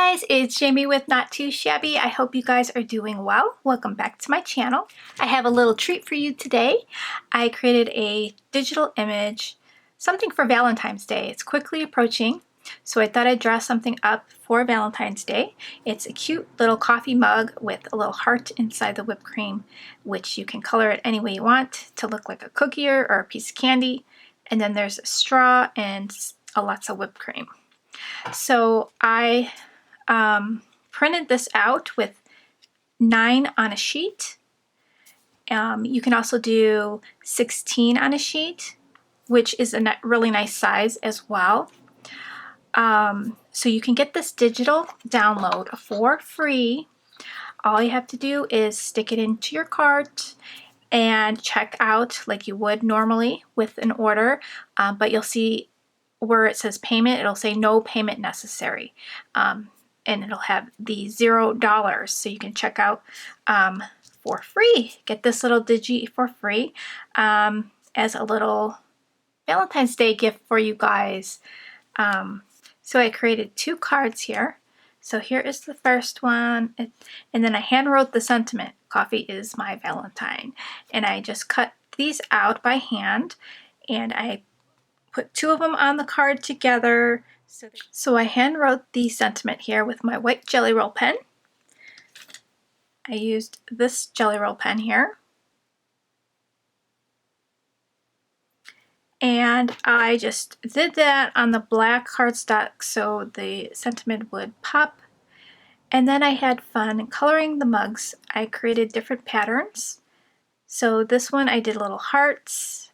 guys, it's Jamie with Not Too Shabby. I hope you guys are doing well. Welcome back to my channel. I have a little treat for you today. I created a digital image, something for Valentine's Day. It's quickly approaching, so I thought I'd draw something up for Valentine's Day. It's a cute little coffee mug with a little heart inside the whipped cream, which you can color it any way you want to look like a cookie or a piece of candy. And then there's a straw and lots of whipped cream. So I printed this out with 9 on a sheet. You can also do 16 on a sheet, which is a really nice size as well. So you can get this digital download for free. All you have to do is stick it into your cart and check out like you would normally with an order, but you'll see where it says payment, it'll say no payment necessary. And it'll have the $0, so you can check out for free. Get this little digi for free as a little Valentine's Day gift for you guys. So I created 2 cards here. So here is the first one, and then I hand wrote the sentiment, "Coffee is my Valentine." And I just cut these out by hand, and I put 2 of them on the card together. So I hand wrote the sentiment here with my white Jelly Roll pen. I used this Jelly Roll pen here. And I just did that on the black cardstock so the sentiment would pop. And then I had fun coloring the mugs. I created different patterns. So this one I did little hearts.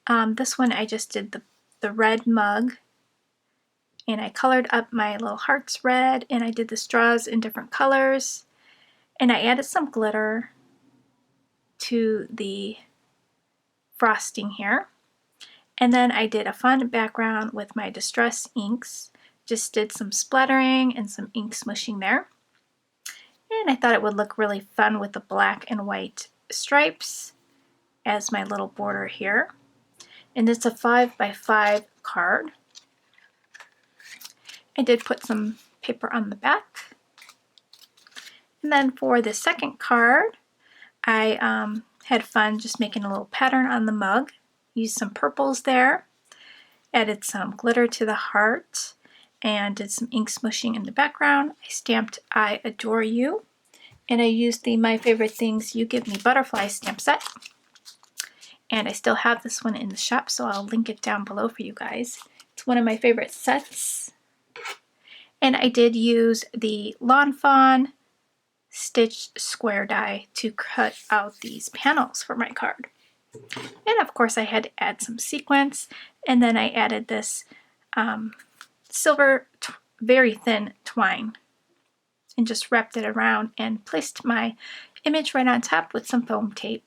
This one I just did the red mug. And I colored up my little hearts red, and I did the straws in different colors. And I added some glitter to the frosting here. And then I did a fun background with my Distress inks. Just did some splattering and some ink smooshing there. And I thought it would look really fun with the black and white stripes as my little border here. And it's a 5x5 card. I did put some paper on the back. And then for the second card, I had fun just making a little pattern on the mug. Used some purples there. Added some glitter to the heart and did some ink smooshing in the background. I stamped "I Adore You." And I used the My Favorite Things You Give Me butterfly stamp set. And I still have this one in the shop, so I'll link it down below for you guys. It's one of my favorite sets. And I did use the Lawn Fawn stitched square die to cut out these panels for my card. And of course I had to add some sequins, and then I added this silver very thin twine and just wrapped it around and placed my image right on top with some foam tape.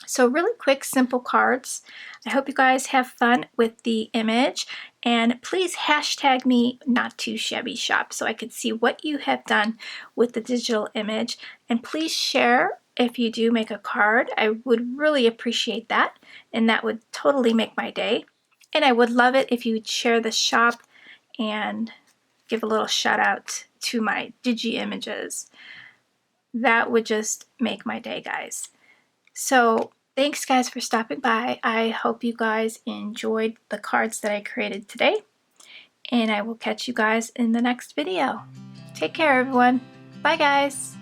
So really quick, simple cards. I hope you guys have fun with the image, and please hashtag me Not Too Shabby Shop so I could see what you have done with the digital image. And please share if you do make a card. I would really appreciate that, and that would totally make my day. And I would love it if you would share the shop and give a little shout out to my digi images. That would just make my day, guys. So thanks guys for stopping by. I hope you guys enjoyed the cards that I created today, and I will catch you guys in the next video. Take care, everyone. Bye guys.